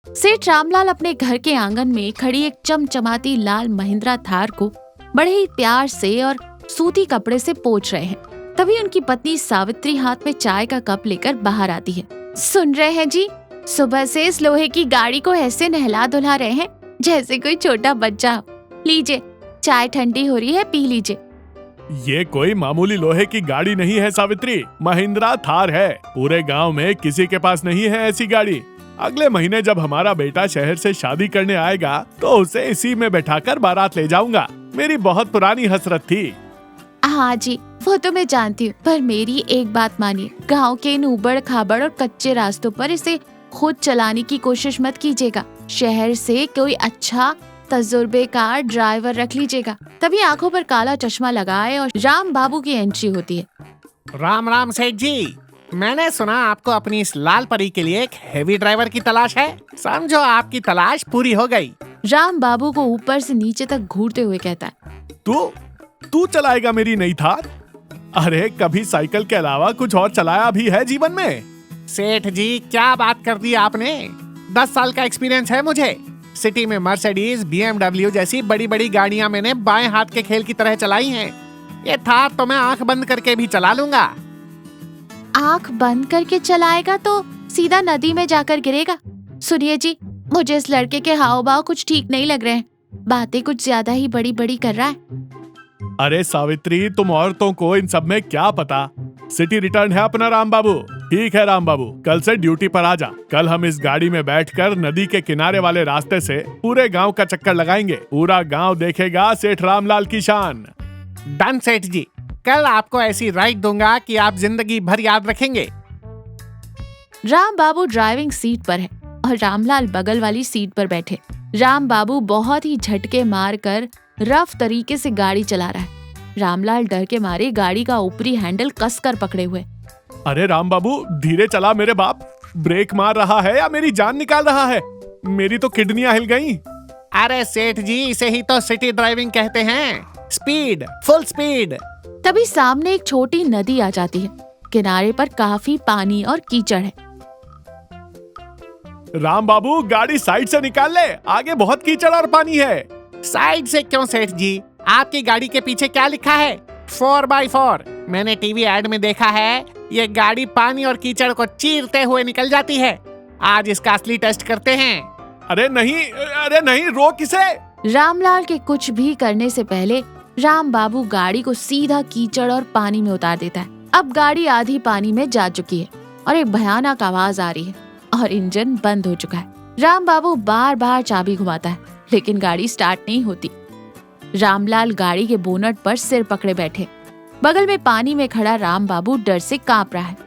सेठ रामलाल अपने घर के आंगन में खड़ी एक चमचमाती लाल महिंद्रा थार को बड़े ही प्यार से और सूती कपड़े से पोंछ रहे हैं। तभी उनकी पत्नी सावित्री हाथ में चाय का कप लेकर बाहर आती है। सुन रहे हैं जी, सुबह से इस लोहे की गाड़ी को ऐसे नहला धुला रहे हैं जैसे कोई छोटा बच्चा। लीजिए, चाय ठंडी हो रही है, पी लीजिए। ये कोई मामूली लोहे की गाड़ी नहीं है सावित्री, महिंद्रा थार है। पूरे गांव में किसी के पास नहीं है ऐसी गाड़ी। अगले महीने जब हमारा बेटा शहर से शादी करने आएगा तो उसे इसी में बैठाकर बारात ले जाऊंगा। मेरी बहुत पुरानी हसरत थी। हाँ जी, वो तो मैं जानती हूँ, पर मेरी एक बात मानिए, गांव के इन उबड़ खाबड़ और कच्चे रास्तों पर इसे खुद चलाने की कोशिश मत कीजिएगा। शहर से कोई अच्छा तजुर्बेकार ड्राइवर रख लीजिएगा। तभी आंखों पर काला चश्मा लगाए और राम बाबू की एंट्री होती है। राम राम सेठ जी, मैंने सुना आपको अपनी इस लाल परी के लिए एक हेवी ड्राइवर की तलाश है। समझो आपकी तलाश पूरी हो गई। राम बाबू को ऊपर से नीचे तक घूरते हुए कहता है। तू चलाएगा मेरी नई थार? अरे कभी साइकिल के अलावा कुछ और चलाया भी है जीवन में? सेठ जी, क्या बात कर दी आपने। 10 साल का एक्सपीरियंस है मुझे। सिटी में मर्सिडीज, BMW जैसी बड़ी बड़ी गाड़ियां मैंने बाएं हाथ के खेल की तरह चलाई हैं। ये थार तो मैं आंख बंद करके भी चला लूंगा। आंख बंद करके चलाएगा तो सीधा नदी में जाकर गिरेगा। सुनिए जी, मुझे इस लड़के के हाव भाव कुछ ठीक नहीं लग रहे हैं। बातें कुछ ज्यादा ही बड़ी बड़ी कर रहा है। अरे सावित्री, तुम औरतों को इन सब में क्या पता। सिटी रिटर्न है अपना राम बाबू। ठीक है राम बाबू, कल से ड्यूटी पर आ जा। कल हम इस गाड़ी में बैठकर नदी के किनारे वाले रास्ते से पूरे गांव का चक्कर लगाएंगे। पूरा गांव देखेगा सेठ रामलाल की शान। डन सेठ जी, कल आपको ऐसी राइड दूंगा कि आप जिंदगी भर याद रखेंगे। राम बाबू ड्राइविंग सीट पर है और रामलाल बगल वाली सीट पर बैठे। राम बाबू बहुत ही झटके मारकर रफ तरीके से गाड़ी चला रहा है। रामलाल डर के मारे गाड़ी का ऊपरी हैंडल कसकर पकड़े हुए। अरे राम बाबू, धीरे चला मेरे बाप। ब्रेक मार रहा है या मेरी जान निकाल रहा है? मेरी तो किडनियां हिल गईं। अरे सेठ जी, इसे ही तो सिटी ड्राइविंग कहते हैं। Speed, full speed. तभी सामने एक छोटी नदी आ जाती है। किनारे पर काफी पानी और कीचड़ है। राम बाबू, गाड़ी साइड से निकाल ले, आगे बहुत कीचड़ और पानी है। साइड से क्यों सेठ जी? आपकी गाड़ी के पीछे क्या लिखा है? 4x4। मैंने टीवी एड में देखा है। ये गाड़ी पानी और कीचड़ को चीरते हुए निकल जाती है। आज इसका असली टेस्ट करते हैं। अरे नहीं, रोक इसे। रामलाल के कुछ भी करने से पहले राम बाबू गाड़ी को सीधा कीचड़ और पानी में उतार देता है। अब गाड़ी आधी पानी में जा चुकी है और एक भयानक आवाज आ रही है और इंजन बंद हो चुका है। राम बाबू बार बार चाबी घुमाता है लेकिन गाड़ी स्टार्ट नहीं होती। रामलाल गाड़ी के बोनट पर सिर पकड़े बैठे। बगल में पानी में खड़ा राम बाबू डर से कांप रहा है।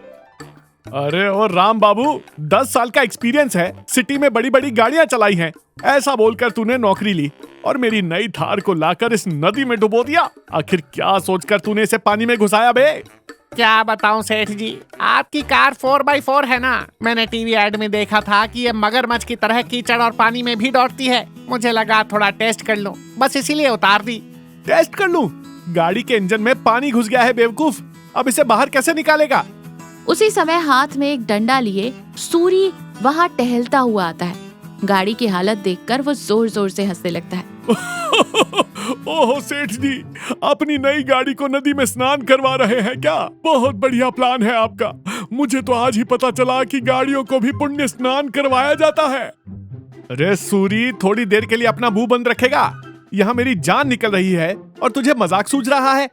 अरे ओ राम बाबू, 10 साल का एक्सपीरियंस है, सिटी में बड़ी बड़ी गाड़ियां चलाई हैं। ऐसा बोलकर तूने नौकरी ली और मेरी नई थार को लाकर इस नदी में डुबो दिया। आखिर क्या सोचकर तूने इसे पानी में घुसाया बे? क्या बताऊं सेठ जी, आपकी कार 4x4 है ना। मैंने टीवी एड में देखा था कि ये मगरमच्छ की तरह कीचड़ और पानी में भी दौड़ती है। मुझे लगा थोड़ा टेस्ट कर लूं, बस इसीलिए उतार दी। टेस्ट कर लूं? गाड़ी के इंजन में पानी घुस गया है बेवकूफ। अब इसे बाहर कैसे निकालेगा? उसी समय हाथ में एक डंडा लिए सूरी वहाँ टहलता हुआ आता है। गाड़ी की हालत देखकर वो जोर जोर से हंसने लगता है। ओह सेठ जी, अपनी नई गाड़ी को नदी में स्नान करवा रहे हैं क्या? बहुत बढ़िया प्लान है आपका। मुझे तो आज ही पता चला कि गाड़ियों को भी पुण्य स्नान करवाया जाता है। अरे सूरी, थोड़ी देर के लिए अपना मुंह बंद रखेगा? यहाँ मेरी जान निकल रही है और तुझे मजाक सूझ रहा है।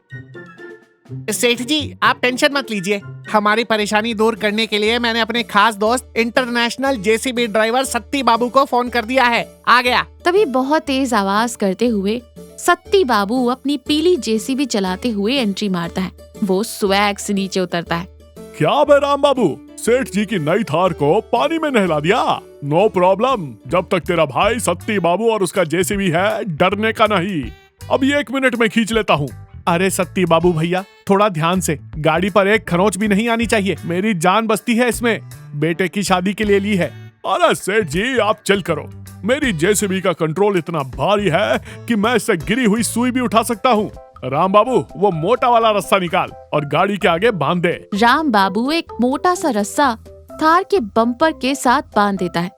सेठ जी, आप टेंशन मत लीजिए। हमारी परेशानी दूर करने के लिए मैंने अपने खास दोस्त इंटरनेशनल JCB ड्राइवर सत्ती बाबू को फोन कर दिया है। आ गया। तभी बहुत तेज आवाज करते हुए सत्ती बाबू अपनी पीली JCB चलाते हुए एंट्री मारता है। वो स्वैग से नीचे उतरता है। क्या बे राम बाबू, सेठ जी की नई थार को पानी में नहला दिया? नो प्रॉब्लम, जब तक तेरा भाई सत्ती बाबू और उसका JCB है, डरने का नहीं। अभी 1 मिनट में खींच लेता हूँ। अरे सत्ती बाबू भैया, थोड़ा ध्यान से। गाड़ी पर एक खरोंच भी नहीं आनी चाहिए। मेरी जान बसती है इसमें। बेटे की शादी के लिए ली है। अरे सेठ जी, आप चल करो। मेरी JCB का कंट्रोल इतना भारी है कि मैं इससे गिरी हुई सुई भी उठा सकता हूँ। राम बाबू, वो मोटा वाला रस्सा निकाल और गाड़ी के आगे बांध दे। राम बाबू एक मोटा सा रस्सा थार के बम्पर के साथ बांध देता है।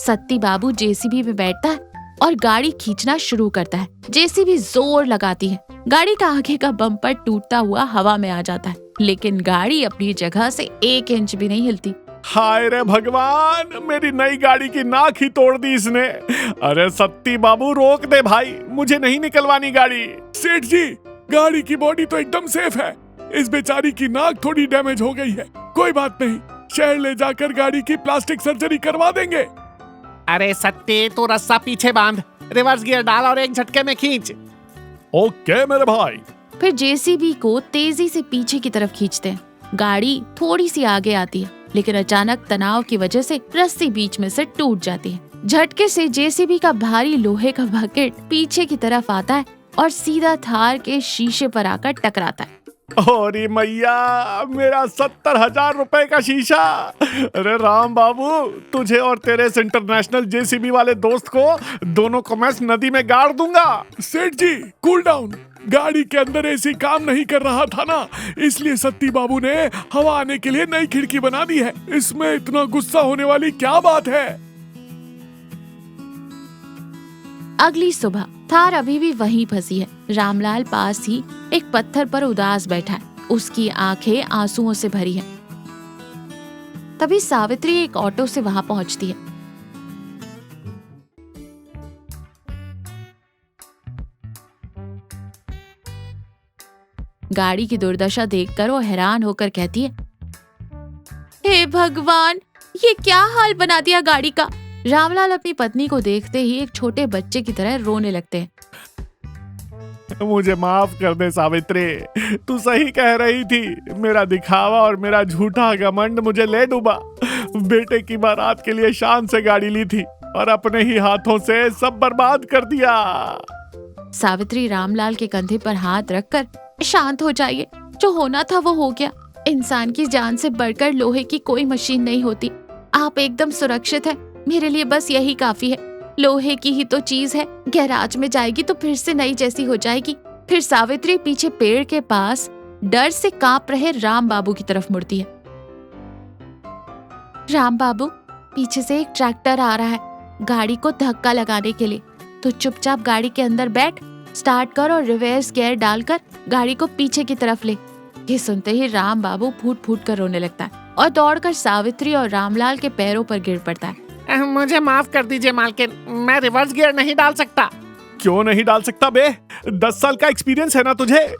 सत्ती बाबू जेसीबी में बैठता है और गाड़ी खींचना शुरू करता है। जेसीबी जोर लगाती है। गाड़ी का आगे का बम्पर टूटता हुआ हवा में आ जाता है, लेकिन गाड़ी अपनी जगह से 1 इंच भी नहीं हिलती। हाय रे भगवान, मेरी नई गाड़ी की नाक ही तोड़ दी इसने। अरे सत्ती बाबू रोक दे भाई, मुझे नहीं निकलवानी गाड़ी। सेठ जी, गाड़ी की बॉडी तो एकदम सेफ है, इस बेचारी की नाक थोड़ी डैमेज हो गई है। कोई बात नहीं, शहर ले जाकर गाड़ी की प्लास्टिक सर्जरी करवा देंगे। अरे सत्ते, तो रस्सा पीछे बांध, रिवर्स गियर डाल और एक झटके में खींच। ओके मेरे भाई। फिर जेसीबी को तेजी से पीछे की तरफ खींचते हैं। गाड़ी थोड़ी सी आगे आती है, लेकिन अचानक तनाव की वजह से रस्सी बीच में से टूट जाती है। झटके से जेसीबी का भारी लोहे का बकेट पीछे की तरफ आता है और सीधा थार के शीशे पर आकर टकराता है। अरे मैया, मेरा 70,000 रुपए का शीशा। अरे राम बाबू, तुझे और तेरे इस इंटरनेशनल जेसीबी वाले दोस्त को दोनों को मैं नदी में गाड़ दूंगा। सेठ जी कूल डाउन, गाड़ी के अंदर एसी काम नहीं कर रहा था ना, इसलिए सत्ती बाबू ने हवा आने के लिए नई खिड़की बना दी है। इसमें इतना गुस्सा होने वाली क्या बात है। अगली सुबह थार अभी भी वहीं फंसी है। रामलाल पास ही एक पत्थर पर उदास बैठा है। उसकी आंखें आंसुओं से भरी हैं। तभी सावित्री एक ऑटो से वहां पहुंचती है। गाड़ी की दुर्दशा देखकर वो हैरान होकर कहती है, हे भगवान, ये क्या हाल बना दिया गाड़ी का। रामलाल अपनी पत्नी को देखते ही एक छोटे बच्चे की तरह रोने लगते हैं। मुझे माफ कर दे सावित्री, तू सही कह रही थी। मेरा दिखावा और मेरा झूठा घमंड मुझे ले डूबा। बेटे की बारात के लिए शान से गाड़ी ली थी और अपने ही हाथों से सब बर्बाद कर दिया। सावित्री रामलाल के कंधे पर हाथ रखकर, शांत हो जाइए, जो होना था वो हो गया। इंसान की जान से बढ़कर लोहे की कोई मशीन नहीं होती। आप एकदम सुरक्षित हैं। मेरे लिए बस यही काफी है। लोहे की ही तो चीज है, गैराज में जाएगी तो फिर से नई जैसी हो जाएगी। फिर सावित्री पीछे पेड़ के पास डर से कांप रहे राम बाबू की तरफ मुड़ती है। राम बाबू, पीछे से एक ट्रैक्टर आ रहा है गाड़ी को धक्का लगाने के लिए। तो चुपचाप गाड़ी के अंदर बैठ, स्टार्ट कर और रिवर्स गियर डालकर गाड़ी को पीछे की तरफ ले। ये सुनते ही राम बाबू फूट फूट कर रोने लगता है और दौड़कर सावित्री और रामलाल के पैरों पर गिर पड़ता है। मुझे माफ कर दीजिए मालकिन, मैं रिवर्स गियर नहीं डाल सकता। क्यों नहीं डाल सकता बे? 10 साल का एक्सपीरियंस है ना तुझे।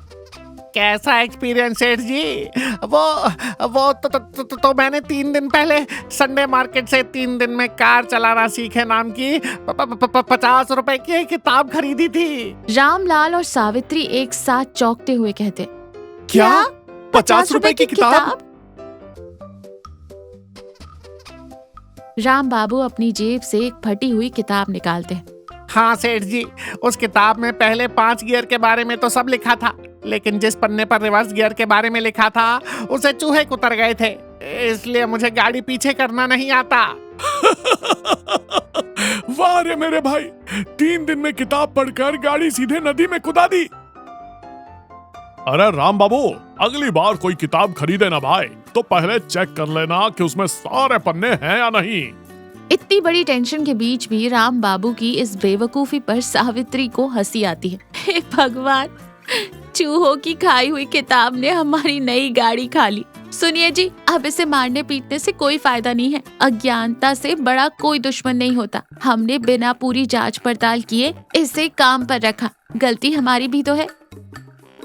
कैसा एक्सपीरियंस सेठ जी? वो तो मैंने 3 दिन पहले संडे मार्केट से 3 दिन में कार चलाना सीखे नाम की 50 रुपए की किताब खरीदी थी। रामलाल और सावित्री एक साथ चौंकते हुए कहते, क्या 50 रुपए की किताब? राम बाबू अपनी जेब से एक फटी हुई किताब निकालते हैं। हाँ सेठ जी, उस किताब में पहले 5 गियर के बारे में तो सब लिखा था, लेकिन जिस पन्ने पर रिवर्स गियर के बारे में लिखा था उसे चूहे कुतर गए थे, इसलिए मुझे गाड़ी पीछे करना नहीं आता। वाह रे मेरे भाई, 3 दिन में किताब पढ़कर गाड़ी सीधे नदी में कुदा दी। अरे राम बाबू, अगली बार कोई किताब खरीदे ना भाई, तो पहले चेक कर लेना कि उसमें सारे पन्ने हैं या नहीं। इतनी बड़ी टेंशन के बीच भी राम बाबू की इस बेवकूफी पर सावित्री को हंसी आती है। हे भगवान, चूहों की खाई हुई किताब ने हमारी नई गाड़ी खा ली। सुनिए जी, अब इसे मारने पीटने से कोई फायदा नहीं है। अज्ञानता से बड़ा कोई दुश्मन नहीं होता। हमने बिना पूरी जांच पड़ताल किए इसे काम पर रखा, गलती हमारी भी तो है।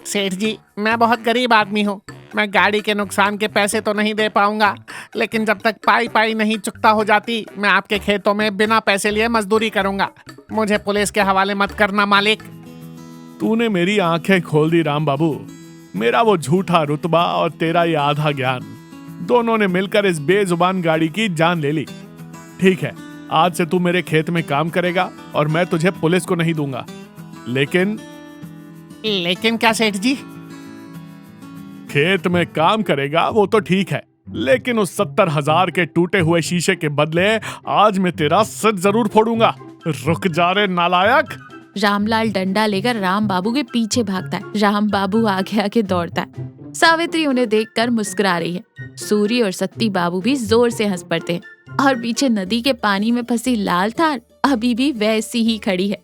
सेठ जी, मैं बहुत गरीब आदमी हूँ, मैं गाड़ी के नुकसान के पैसे तो नहीं दे पाऊंगा, लेकिन जब तक पाई नहीं चुकता हो जाती, मैं आपके खेतों में बिना पैसे लिए मजदूरी करूंगा। मुझे पुलिस के हवाले मत करना मालिक। तूने मेरी आंखें खोल दी राम बाबू। मेरा वो झूठा रुतबा और तेरा ये आधा ज्ञान, दोनों ने मिलकर इस बेजुबान गाड़ी की जान ले ली। ठीक है, आज से तू मेरे खेत में काम करेगा और मैं तुझे पुलिस को नहीं दूंगा। लेकिन क्या सेठ जी? खेत में काम करेगा वो तो ठीक है, लेकिन उस 70,000 के टूटे हुए शीशे के बदले आज मैं तेरा सिर जरूर फोड़ूंगा। रुक जा रे नालायक। रामलाल डंडा लेकर राम बाबू के पीछे भागता है। राम बाबू आगे आगे दौड़ता है। सावित्री उन्हें देखकर मुस्कुरा रही है। सूरी और सत्ती बाबू भी जोर से हंस पड़ते हैं। और पीछे नदी के पानी में फंसी लाल थार अभी भी वैसी ही खड़ी है।